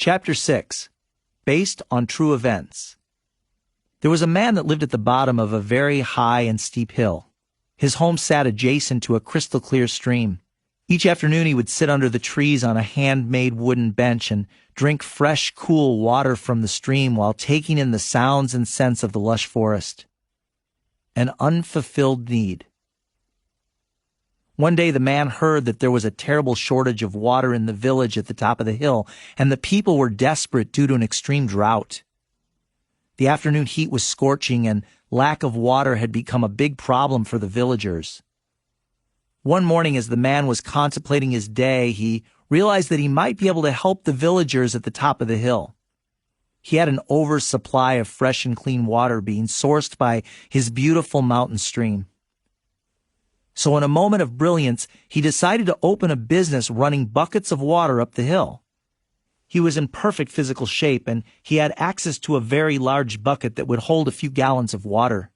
Chapter 6. Based on True Events. There was a man that lived at the bottom of a very high and steep hill. His home sat adjacent to a crystal-clear stream. Each afternoon he would sit under the trees on a handmade wooden bench and drink fresh, cool water from the stream while taking in the sounds and scents of the lush forest. An unfulfilled need. One day the man heard that there was a terrible shortage of water in the village at the top of the hill, and the people were desperate due to an extreme drought. The afternoon heat was scorching, and lack of water had become a big problem for the villagers. One morning, as the man was contemplating his day, he realized that he might be able to help the villagers at the top of the hill. He had an oversupply of fresh and clean water being sourced by his beautiful mountain stream. So in a moment of brilliance, he decided to open a business running buckets of water up the hill. He was in perfect physical shape, and he had access to a very large bucket that would hold a few gallons of water.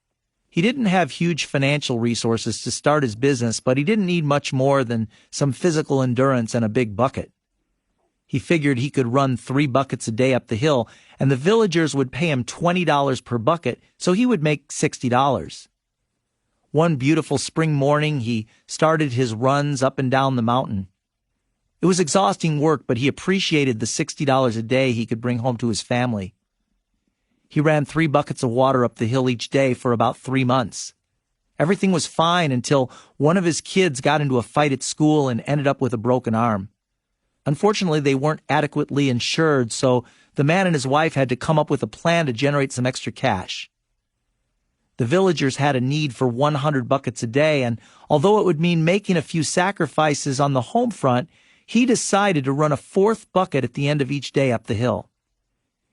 He didn't have huge financial resources to start his business, but he didn't need much more than some physical endurance and a big bucket. He figured he could run 3 buckets a day up the hill, and the villagers would pay him $20 per bucket, so he would make $60. One beautiful spring morning, he started his runs up and down the mountain. It was exhausting work, but he appreciated the $60 a day he could bring home to his family. He ran 3 buckets of water up the hill each day for about 3 months. Everything was fine until one of his kids got into a fight at school and ended up with a broken arm. Unfortunately, they weren't adequately insured, so the man and his wife had to come up with a plan to generate some extra cash. The villagers had a need for 100 buckets a day, and although it would mean making a few sacrifices on the home front, he decided to run a 4th bucket at the end of each day up the hill.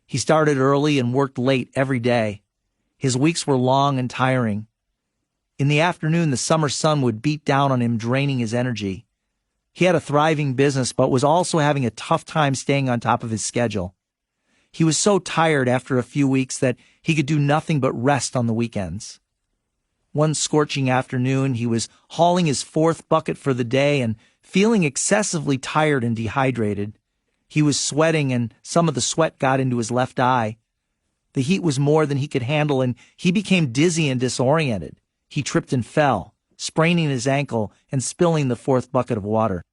He started early and worked late every day. His weeks were long and tiring. In the afternoon, the summer sun would beat down on him, draining his energy. He had a thriving business, but was also having a tough time staying on top of his schedule. He was so tired after a few weeks that he could do nothing but rest on the weekends. One scorching afternoon, he was hauling his 4th bucket for the day and feeling excessively tired and dehydrated. He was sweating, and some of the sweat got into his left eye. The heat was more than he could handle, and he became dizzy and disoriented. He tripped and fell, spraining his ankle and spilling the 4th bucket of water.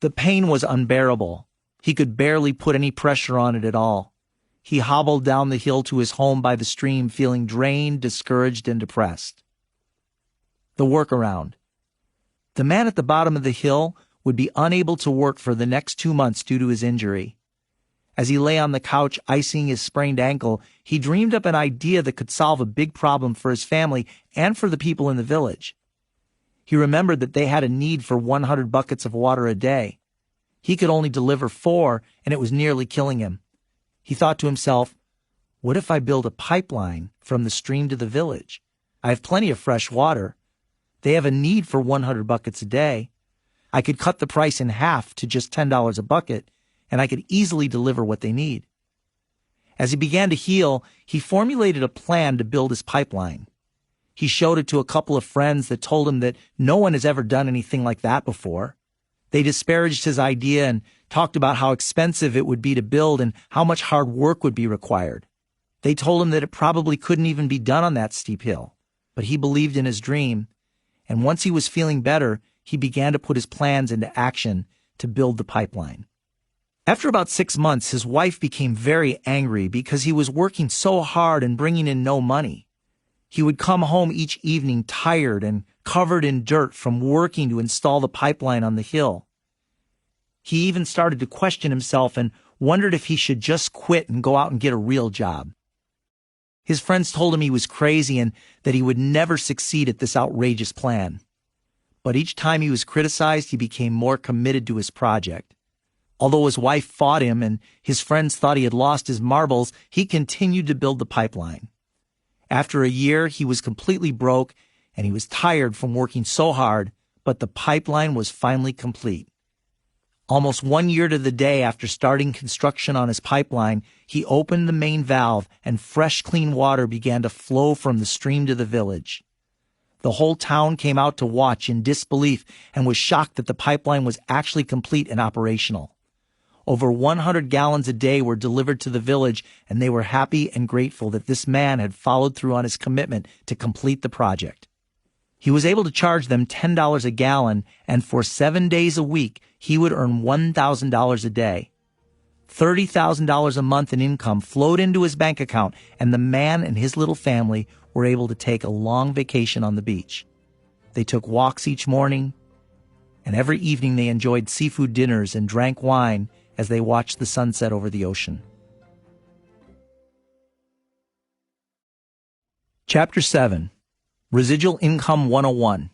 The pain was unbearable. He could barely put any pressure on it at all. He hobbled down the hill to his home by the stream, feeling drained, discouraged, and depressed. The workaround. The man at the bottom of the hill would be unable to work for the next 2 months due to his injury. As he lay on the couch icing his sprained ankle, he dreamed up an idea that could solve a big problem for his family and for the people in the village. He remembered that they had a need for 100 buckets of water a day. He could only deliver 4, and it was nearly killing him. He thought to himself, what if I build a pipeline from the stream to the village? I have plenty of fresh water. They have a need for 100 buckets a day. I could cut the price in half to just $10 a bucket, and I could easily deliver what they need. As he began to heal, he formulated a plan to build his pipeline. He showed it to a couple of friends that told him that no one has ever done anything like that before. They disparaged his idea and talked about how expensive it would be to build and how much hard work would be required. They told him that it probably couldn't even be done on that steep hill. But he believed in his dream, and once he was feeling better, he began to put his plans into action to build the pipeline. After about 6 months, his wife became very angry because he was working so hard and bringing in no money. He would come home each evening tired and covered in dirt from working to install the pipeline on the hill. He even started to question himself and wondered if he should just quit and go out and get a real job. His friends told him he was crazy and that he would never succeed at this outrageous plan. But each time he was criticized, he became more committed to his project. Although his wife fought him and his friends thought he had lost his marbles, he continued to build the pipeline. After a year, he was completely broke and he was tired from working so hard, but the pipeline was finally complete. Almost 1 year to the day after starting construction on his pipeline, he opened the main valve and fresh, clean water began to flow from the stream to the village. The whole town came out to watch in disbelief and was shocked that the pipeline was actually complete and operational. Over 100 gallons a day were delivered to the village, and they were happy and grateful that this man had followed through on his commitment to complete the project. He was able to charge them $10 a gallon, and for 7 days a week, he would earn $1,000 a day. $30,000 a month in income flowed into his bank account, and the man and his little family were able to take a long vacation on the beach. They took walks each morning, and every evening they enjoyed seafood dinners and drank wine as they watched the sunset over the ocean. Chapter 7. Residual Income 101.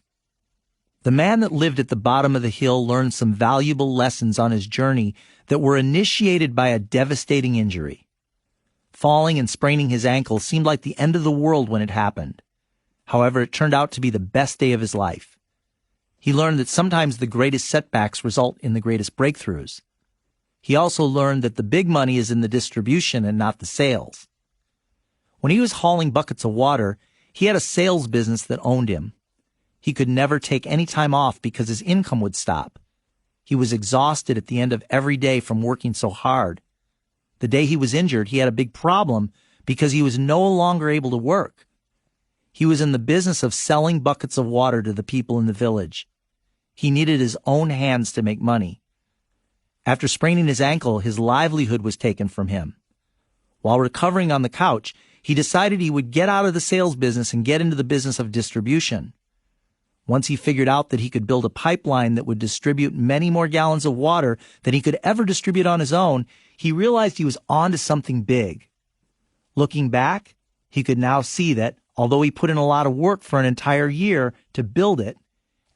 The man that lived at the bottom of the hill learned some valuable lessons on his journey that were initiated by a devastating injury. Falling and spraining his ankle seemed like the end of the world when it happened. However, it turned out to be the best day of his life. He learned that sometimes the greatest setbacks result in the greatest breakthroughs. He also learned that the big money is in the distribution and not the sales. When he was hauling buckets of water, he had a sales business that owned him. He could never take any time off because his income would stop. He was exhausted at the end of every day from working so hard. The day he was injured, he had a big problem because he was no longer able to work. He was in the business of selling buckets of water to the people in the village. He needed his own hands to make money. After spraining his ankle, his livelihood was taken from him. While recovering on the couch, he decided he would get out of the sales business and get into the business of distribution. Once he figured out that he could build a pipeline that would distribute many more gallons of water than he could ever distribute on his own, he realized he was on to something big. Looking back, he could now see that, although he put in a lot of work for an entire year to build it,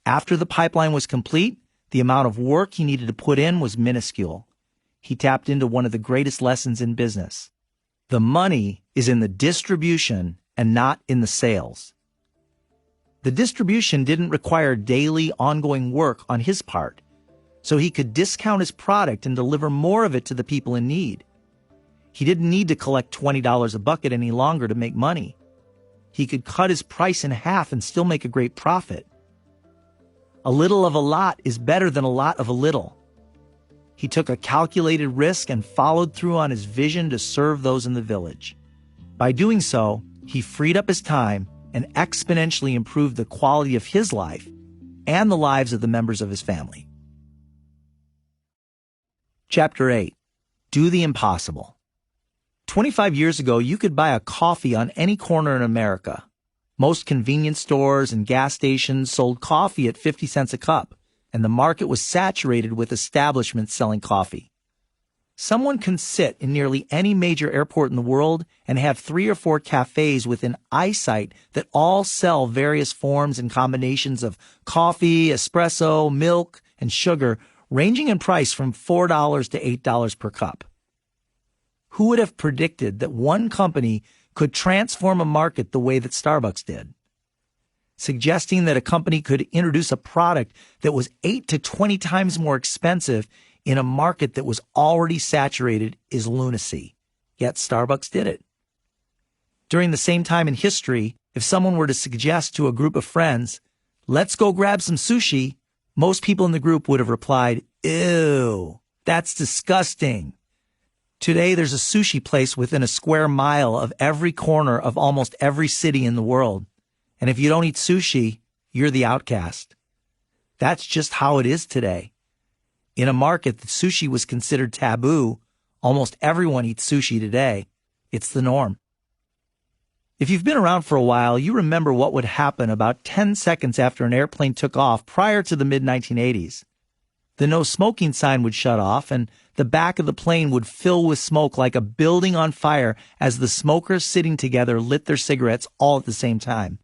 after the pipeline was complete, the amount of work he needed to put in was minuscule. He tapped into one of the greatest lessons in business. The money is in the distribution and not in the sales. The distribution didn't require daily, ongoing work on his part, so he could discount his product and deliver more of it to the people in need. He didn't need to collect $20 a bucket any longer to make money. He could cut his price in half and still make a great profit. A little of a lot is better than a lot of a little. He took a calculated risk and followed through on his vision to serve those in the village. By doing so, he freed up his time and exponentially improved the quality of his life and the lives of the members of his family. Chapter 8. Do the impossible. 25 years ago, you could buy a coffee on any corner in America. Most convenience stores and gas stations sold coffee at 50 cents a cup, and the market was saturated with establishments selling coffee. Someone can sit in nearly any major airport in the world and have 3 or 4 cafes within eyesight that all sell various forms and combinations of coffee, espresso, milk, and sugar, ranging in price from $4 to $8 per cup. Who would have predicted that one company could transform a market the way that Starbucks did? Suggesting that a company could introduce a product that was 8 to 20 times more expensive in a market that was already saturated is lunacy. Yet Starbucks did it. During the same time in history, if someone were to suggest to a group of friends, "Let's go grab some sushi," most people in the group would have replied, "Ew, that's disgusting." Today, there's a sushi place within a square mile of every corner of almost every city in the world. And if you don't eat sushi, you're the outcast. That's just how it is today. In a market that sushi was considered taboo, almost everyone eats sushi today. It's the norm. If you've been around for a while, you remember what would happen about 10 seconds after an airplane took off prior to the mid-1980s. The no smoking sign would shut off, and the back of the plane would fill with smoke like a building on fire as the smokers sitting together lit their cigarettes all at the same time.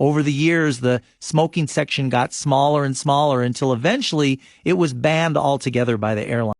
Over the years, the smoking section got smaller and smaller until eventually it was banned altogether by the airline.